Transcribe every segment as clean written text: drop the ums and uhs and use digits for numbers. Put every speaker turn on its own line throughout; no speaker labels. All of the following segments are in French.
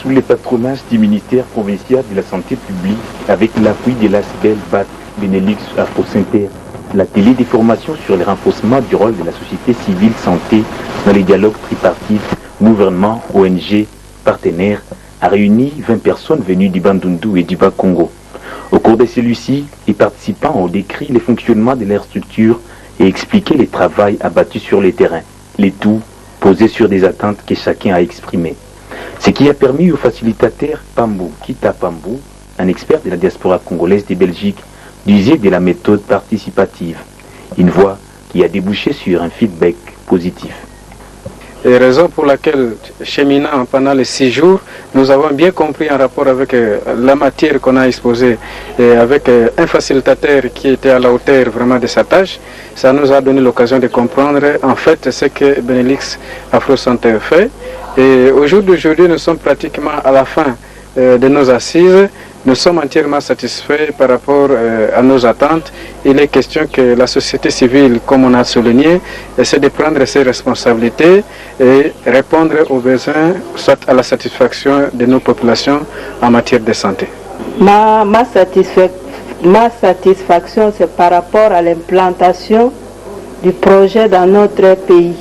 sous le patronage du ministère provincial de la Santé publique avec l'appui de l'ASBEL BAC Benelux Afro-Synter, l'atelier de formation sur le renforcement du rôle de la société civile santé dans les dialogues tripartites, gouvernement, ONG, partenaires, a réuni 20 personnes venues du Bandundu et du Bas-Congo. Au cours de celui-ci, les participants ont décrit le fonctionnement de leur structure et expliqué le travail abattu sur le terrain, les tout posé sur des attentes que chacun a exprimées. Ce qui a permis au facilitateur Pambou Kita Pambou, un expert de la diaspora congolaise de Belgique, d'user de la méthode participative, une voie qui a débouché sur un feedback positif.
Et raison pour laquelle, cheminant pendant les 6 jours, nous avons bien compris en rapport avec la matière qu'on a exposée et avec un facilitateur qui était à la hauteur vraiment de sa tâche. Ça nous a donné l'occasion de comprendre en fait ce que Benelux Afro-Synter fait. Et au jour d'aujourd'hui, nous sommes pratiquement à la fin de nos assises. Nous sommes entièrement satisfaits par rapport à nos attentes. Il est question que la société civile, comme on a souligné, essaie de prendre ses responsabilités et répondre aux besoins, soit à la satisfaction de nos populations en matière de santé.
Ma satisfaction, c'est par rapport à l'implantation du projet dans notre pays.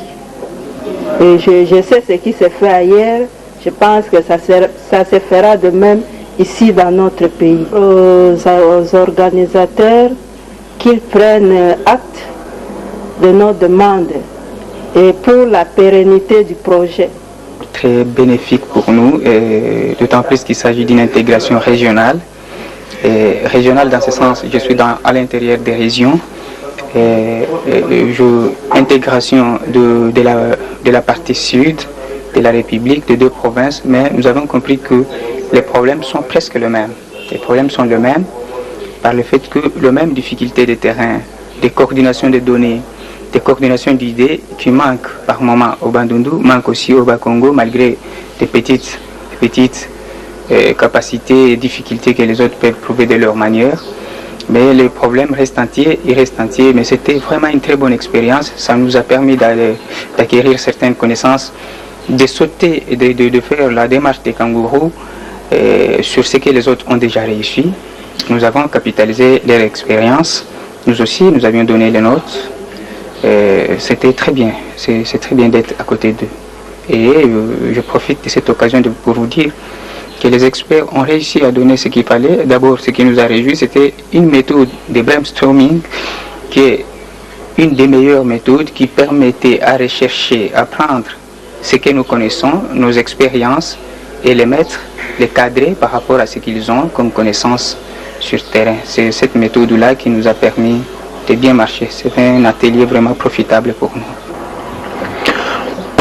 Et je sais ce qui s'est fait ailleurs. Je pense que ça se fera de même ici dans notre pays. Aux organisateurs qu'ils prennent acte de nos demandes et pour la pérennité du projet.
Très bénéfique pour nous, d'autant plus qu'il s'agit d'une intégration régionale. Et régionale dans ce sens, je suis à l'intérieur des régions. Intégration de la partie sud de la République, de 2 provinces, mais nous avons compris que les problèmes sont presque les mêmes. Les problèmes sont les mêmes par le fait que les mêmes difficultés de terrain, des coordinations de données, des coordinations d'idées qui manquent par moment au Bandundu, manquent aussi au Bas-Congo, malgré des petites capacités et difficultés que les autres peuvent prouver de leur manière. Mais les problèmes restent entiers, ils restent entiers. Mais c'était vraiment une très bonne expérience. Ça nous a permis d'acquérir certaines connaissances, de sauter et de faire la démarche des kangourous sur ce que les autres ont déjà réussi. Nous avons capitalisé leur expérience. Nous aussi, nous avions donné les notes. C'était très bien. C'est très bien d'être à côté d'eux. Et je profite de cette occasion pour vous dire que les experts ont réussi à donner ce qu'il fallait. D'abord, ce qui nous a réjouis, c'était une méthode de brainstorming qui est une des meilleures méthodes qui permettait à rechercher, à prendre ce que nous connaissons, nos expériences, et les mettre, les cadrer par rapport à ce qu'ils ont comme connaissances sur terrain. C'est cette méthode-là qui nous a permis de bien marcher. C'est un atelier vraiment profitable pour nous.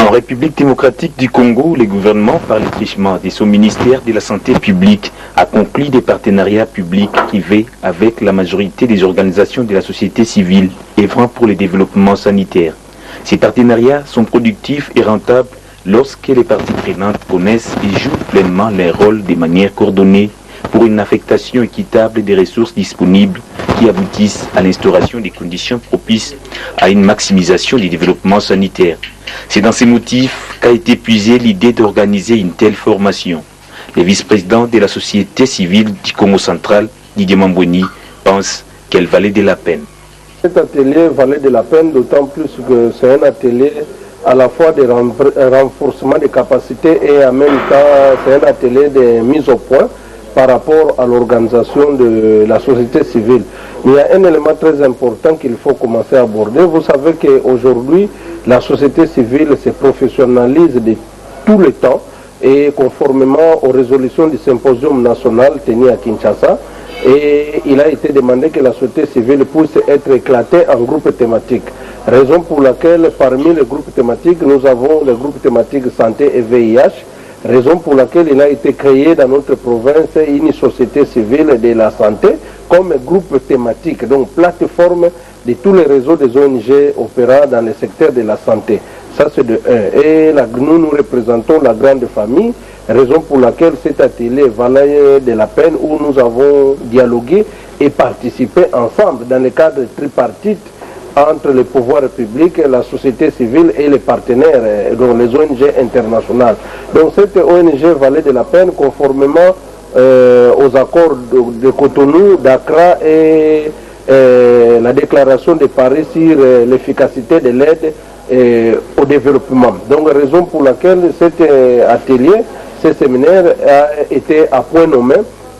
En République démocratique du Congo, le gouvernement, par le truchement de son ministère de la Santé publique, a conclu des partenariats publics-privés avec la majorité des organisations de la société civile œuvrant pour le développement sanitaire. Ces partenariats sont productifs et rentables lorsque les parties prenantes connaissent et jouent pleinement leur rôle de manière coordonnée pour une affectation équitable des ressources disponibles qui aboutissent à l'instauration des conditions propices à une maximisation du développement sanitaire. C'est dans ces motifs qu'a été puisée l'idée d'organiser une telle formation. Le vice-président de la société civile du Congo central, Didier Mambweni, pense qu'elle valait de la peine.
Cet atelier valait de la peine, d'autant plus que c'est un atelier à la fois de renforcement des capacités et en même temps c'est un atelier de mise au point par rapport à l'organisation de la société civile. Il y a un élément très important qu'il faut commencer à aborder. Vous savez qu'aujourd'hui, la société civile se professionnalise de tout le temps et conformément aux résolutions du symposium national tenu à Kinshasa. Et il a été demandé que la société civile puisse être éclatée en groupes thématiques. Raison pour laquelle, parmi les groupes thématiques, nous avons le groupe thématique santé et VIH. Raison pour laquelle il a été créé dans notre province une société civile de la santé comme groupe thématique, donc plateforme de tous les réseaux des ONG opérant dans le secteur de la santé. Ça c'est de 1. Et nous représentons la grande famille, raison pour laquelle cet atelier valait de la peine où nous avons dialogué et participé ensemble dans le cadre tripartite entre les pouvoirs publics, la société civile et les partenaires, dont les ONG internationales. Donc cette ONG valait de la peine conformément aux accords de Cotonou, d'Accra et la déclaration de Paris sur l'efficacité de l'aide au développement. Donc raison pour laquelle cet atelier, ce séminaire a été à point nommé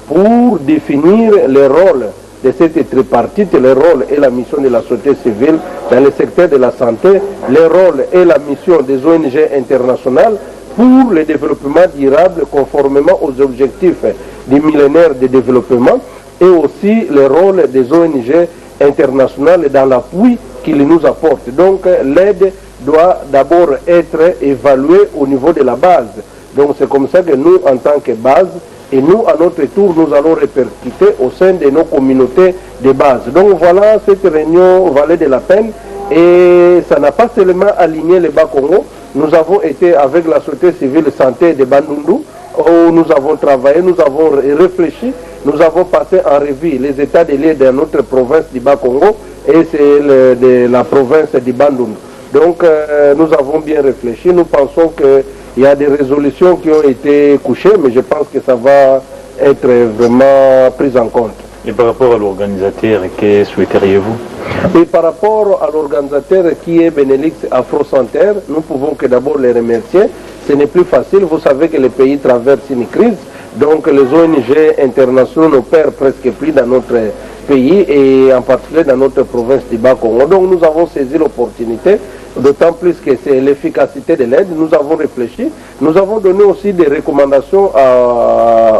pour définir les rôles de cette tripartite, les rôles et la mission de la société civile dans le secteur de la santé, les rôles et la mission des ONG internationales pour le développement durable conformément aux objectifs du millénaire de développement et aussi le rôle des ONG internationales dans l'appui qu'ils nous apportent. Donc l'aide doit d'abord être évaluée au niveau de la base. Donc c'est comme ça que nous, en tant que base, et nous, à notre tour, nous allons répercuter au sein de nos communautés de base. Donc voilà, cette réunion valait de la peine et ça n'a pas seulement aligné les Bas-Congo. Nous avons été avec la société civile santé de Bandundu, où nous avons travaillé, nous avons réfléchi, nous avons passé en revue les états de lieux de notre province du Bas-Congo et c'est de la province du Bandundu. Donc nous avons bien réfléchi, nous pensons qu'il y a des résolutions qui ont été couchées, mais je pense que ça va être vraiment pris en compte.
Et par rapport à l'organisateur, que souhaiteriez-vous?
Et par rapport à l'organisateur qui est Benelux Afro-Center, nous pouvons que d'abord les remercier. Ce n'est plus facile, vous savez que le pays traverse une crise, donc les ONG internationaux n'opèrent presque plus dans notre pays et en particulier dans notre province du Bas-Congo. Donc nous avons saisi l'opportunité, d'autant plus que c'est l'efficacité de l'aide. Nous avons réfléchi, nous avons donné aussi des recommandations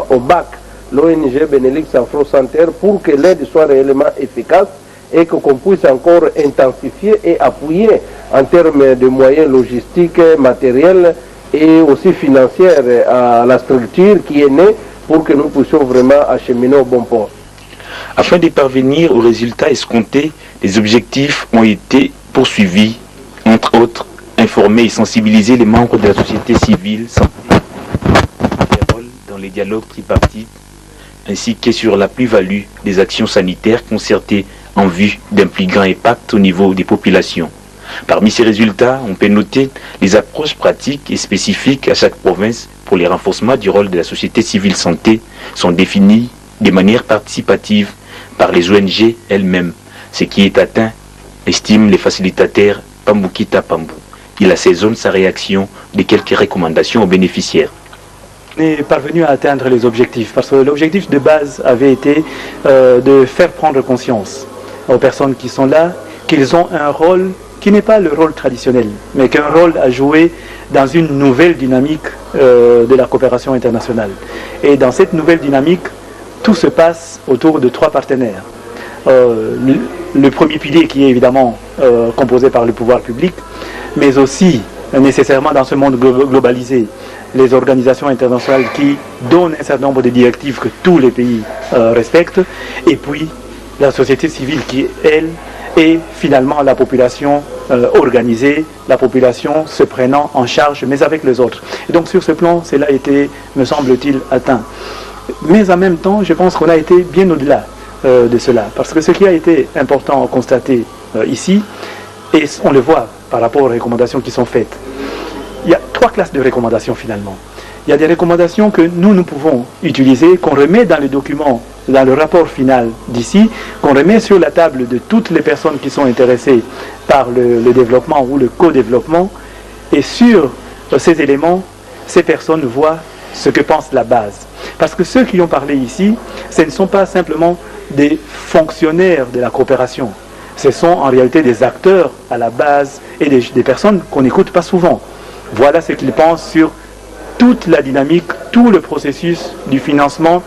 au BAC, l'ONG Benelux Afro-Center, pour que l'aide soit réellement efficace et qu'on puisse encore intensifier et appuyer en termes de moyens logistiques, matériels et aussi financiers à la structure qui est née pour que nous puissions vraiment acheminer au bon port.
Afin de parvenir aux résultats escomptés, les objectifs ont été poursuivis, entre autres, informer et sensibiliser les membres de la société civile dans les dialogues tripartites, ainsi que sur la plus-value des actions sanitaires concertées en vue d'un plus grand impact au niveau des populations. Parmi ces résultats, on peut noter les approches pratiques et spécifiques à chaque province pour le renforcement du rôle de la société civile santé sont définies de manière participative par les ONG elles-mêmes, ce qui est atteint, estime les facilitateurs Pambukita Pambou. Il assaisonne sa réaction de quelques recommandations aux bénéficiaires.
On est parvenu à atteindre les objectifs, parce que l'objectif de base avait été de faire prendre conscience aux personnes qui sont là qu'ils ont un rôle qui n'est pas le rôle traditionnel, mais qu'un rôle à jouer dans une nouvelle dynamique de la coopération internationale. Et dans cette nouvelle dynamique, tout se passe autour de trois partenaires. Le premier pilier qui est évidemment composé par le pouvoir public, mais aussi nécessairement dans ce monde globalisé, les organisations internationales qui donnent un certain nombre de directives que tous les pays respectent, et puis la société civile qui, elle, et finalement la population organisée, la population se prenant en charge, mais avec les autres. Et donc sur ce plan, cela a été, me semble-t-il, atteint. Mais en même temps, je pense qu'on a été bien au-delà de cela. Parce que ce qui a été important à constater ici, et on le voit par rapport aux recommandations qui sont faites, il y a trois classes de recommandations finalement. Il y a des recommandations que nous pouvons utiliser, qu'on remet dans le document, dans le rapport final d'ici, qu'on remet sur la table de toutes les personnes qui sont intéressées par le développement ou le co-développement. Et sur ces éléments, ces personnes voient ce que pense la base. Parce que ceux qui ont parlé ici, ce ne sont pas simplement des fonctionnaires de la coopération. Ce sont en réalité des acteurs à la base et des personnes qu'on n'écoute pas souvent. Voilà ce qu'ils pensent sur toute la dynamique, tout le processus du financement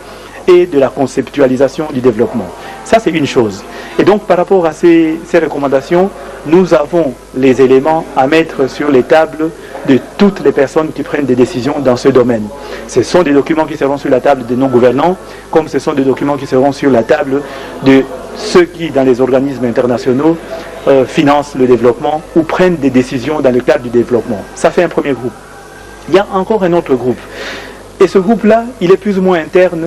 et de la conceptualisation du développement. Ça, c'est une chose. Et donc, par rapport à ces recommandations, nous avons les éléments à mettre sur les tables de toutes les personnes qui prennent des décisions dans ce domaine. Ce sont des documents qui seront sur la table de nos gouvernants, comme ce sont des documents qui seront sur la table de ceux qui, dans les organismes internationaux, financent le développement ou prennent des décisions dans le cadre du développement. Ça fait un premier groupe. Il y a encore un autre groupe. Et ce groupe-là, il est plus ou moins interne.